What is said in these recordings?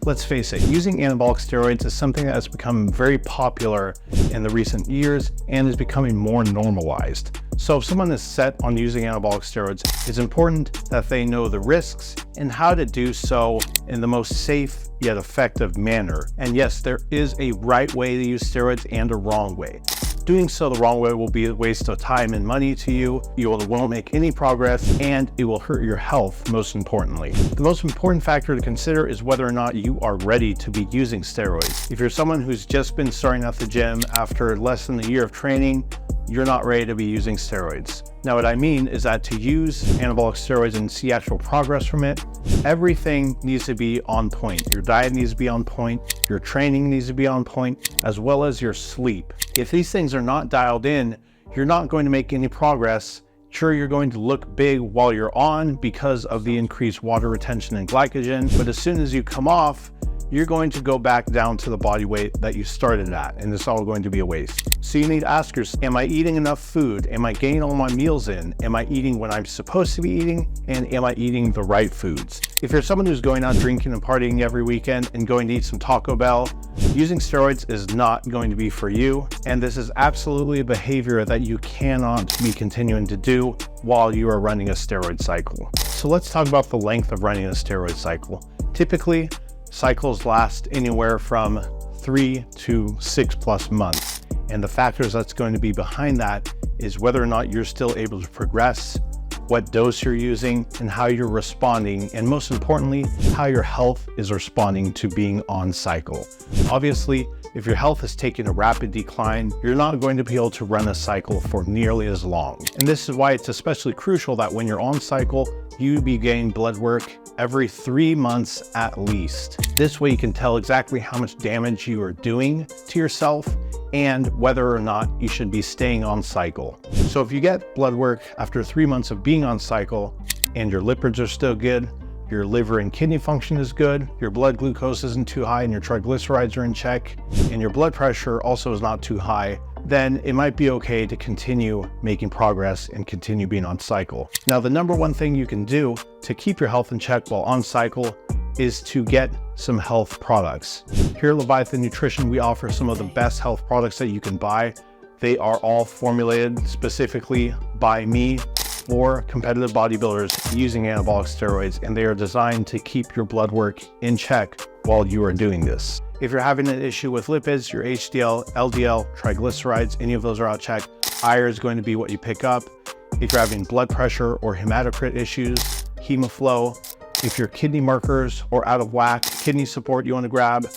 Let's face it, using anabolic steroids is something that has become very popular in the recent years and is becoming more normalized. So if someone is set on using anabolic steroids, it's important that they know the risks and how to do so in the most safe yet effective manner. And yes, there is a right way to use steroids and a wrong way. Doing so the wrong way will be a waste of time and money to you. You won't make any progress, and it will hurt your health, most importantly. The most important factor to consider is whether or not you are ready to be using steroids. If you're someone who's just been starting at the gym after less than a year of training, you're not ready to be using steroids. Now, what I mean is that to use anabolic steroids and see actual progress from it, everything needs to be on point. Your diet needs to be on point, your training needs to be on point, as well as your sleep. If these things are not dialed in, you're not going to make any progress. Sure, you're going to look big while you're on because of the increased water retention and glycogen, but as soon as you come off, you're going to go back down to the body weight that you started at, and it's all going to be a waste. So you need to ask yourself, am I eating enough food? Am I getting all my meals in? Am I eating what I'm supposed to be eating? And am I eating the right foods? If you're someone who's going out drinking and partying every weekend and going to eat some Taco Bell, using steroids is not going to be for you. And this is absolutely a behavior that you cannot be continuing to do while you are running a steroid cycle. So let's talk about the length of running a steroid cycle. Typically, cycles last anywhere from 3 to 6+ months. And the factors that's going to be behind that is whether or not you're still able to progress, what dose you're using, and how you're responding, and most importantly, how your health is responding to being on cycle. Obviously, if your health is taking a rapid decline, you're not going to be able to run a cycle for nearly as long. And this is why it's especially crucial that when you're on cycle, you be getting blood work every 3 months at least. This way you can tell exactly how much damage you are doing to yourself and whether or not you should be staying on cycle. So if you get blood work after 3 months of being on cycle and your lipids are still good, your liver and kidney function is good, your blood glucose isn't too high and your triglycerides are in check, and your blood pressure also is not too high, then it might be okay to continue making progress and continue being on cycle. Now, the number one thing you can do to keep your health in check while on cycle is to get some health products. Here at Leviathan Nutrition, we offer some of the best health products that you can buy. They are all formulated specifically by me for competitive bodybuilders using anabolic steroids, and they are designed to keep your blood work in check while you are doing this. If you're having an issue with lipids, your HDL, LDL, triglycerides, any of those are out of check, iron is going to be what you pick up. If you're having blood pressure or hematocrit issues, hemoflow, if your kidney markers are out of whack, kidney support you want to grab,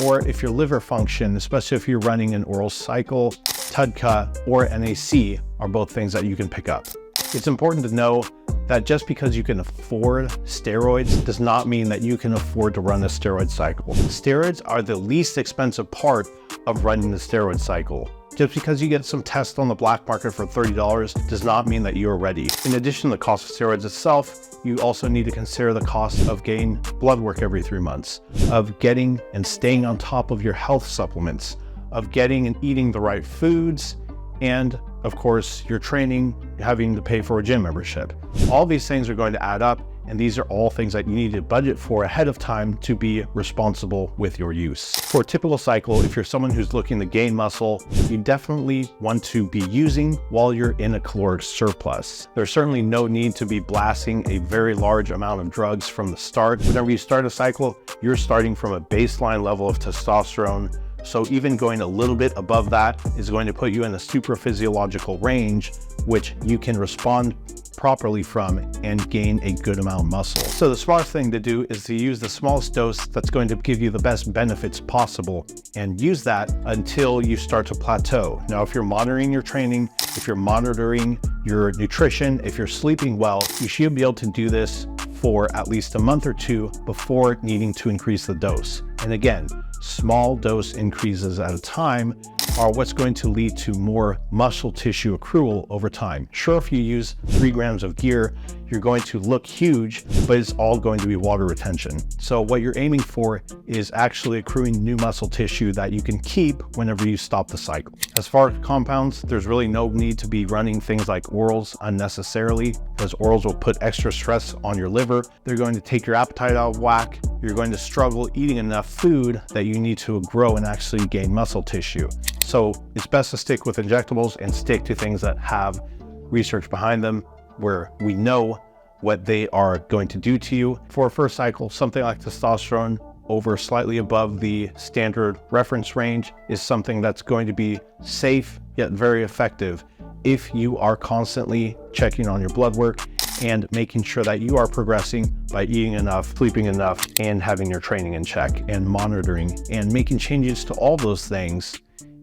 or if your liver function, especially if you're running an oral cycle, TUDCA, or NAC, are both things that you can pick up. It's important to know that just because you can afford steroids does not mean that you can afford to run a steroid cycle. Steroids are the least expensive part of running the steroid cycle. Just because you get some tests on the black market for $30 does not mean that you are ready. In addition to the cost of steroids itself, you also need to consider the cost of getting blood work every 3 months, of getting and staying on top of your health supplements, of getting and eating the right foods, and of course, your training, having to pay for a gym membership. All these things are going to add up, and these are all things that you need to budget for ahead of time to be responsible with your use. For a typical cycle, if you're someone who's looking to gain muscle, you definitely want to be using while you're in a caloric surplus. There's certainly no need to be blasting a very large amount of drugs from the start. Whenever you start a cycle, you're starting from a baseline level of testosterone. So even going a little bit above that is going to put you in a super physiological range, which you can respond properly from and gain a good amount of muscle. So the smartest thing to do is to use the smallest dose that's going to give you the best benefits possible and use that until you start to plateau. Now, if you're monitoring your training, if you're monitoring your nutrition, if you're sleeping well, you should be able to do this for at least a month or two before needing to increase the dose. And again, small dose increases at a time are what's going to lead to more muscle tissue accrual over time. Sure, if you use 3 grams of gear, you're going to look huge, but it's all going to be water retention. So what you're aiming for is actually accruing new muscle tissue that you can keep whenever you stop the cycle. As far as compounds, there's really no need to be running things like orals unnecessarily, because orals will put extra stress on your liver. They're going to take your appetite out of whack. You're going to struggle eating enough food that you need to grow and actually gain muscle tissue. So it's best to stick with injectables and stick to things that have research behind them, where we know what they are going to do to you. For a first cycle, something like testosterone over slightly above the standard reference range is something that's going to be safe yet very effective if you are constantly checking on your blood work and making sure that you are progressing by eating enough, sleeping enough, and having your training in check and monitoring and making changes to all those things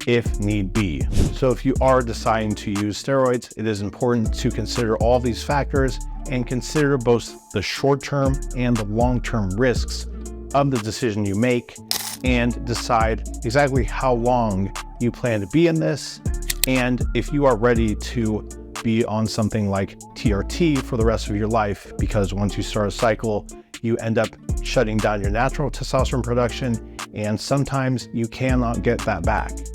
if need be. So if you are deciding to use steroids, it is important to consider all these factors and consider both the short-term and the long-term risks of the decision you make, and decide exactly how long you plan to be in this, and if you are ready to be on something like TRT for the rest of your life, because once you start a cycle, you end up shutting down your natural testosterone production, and sometimes you cannot get that back.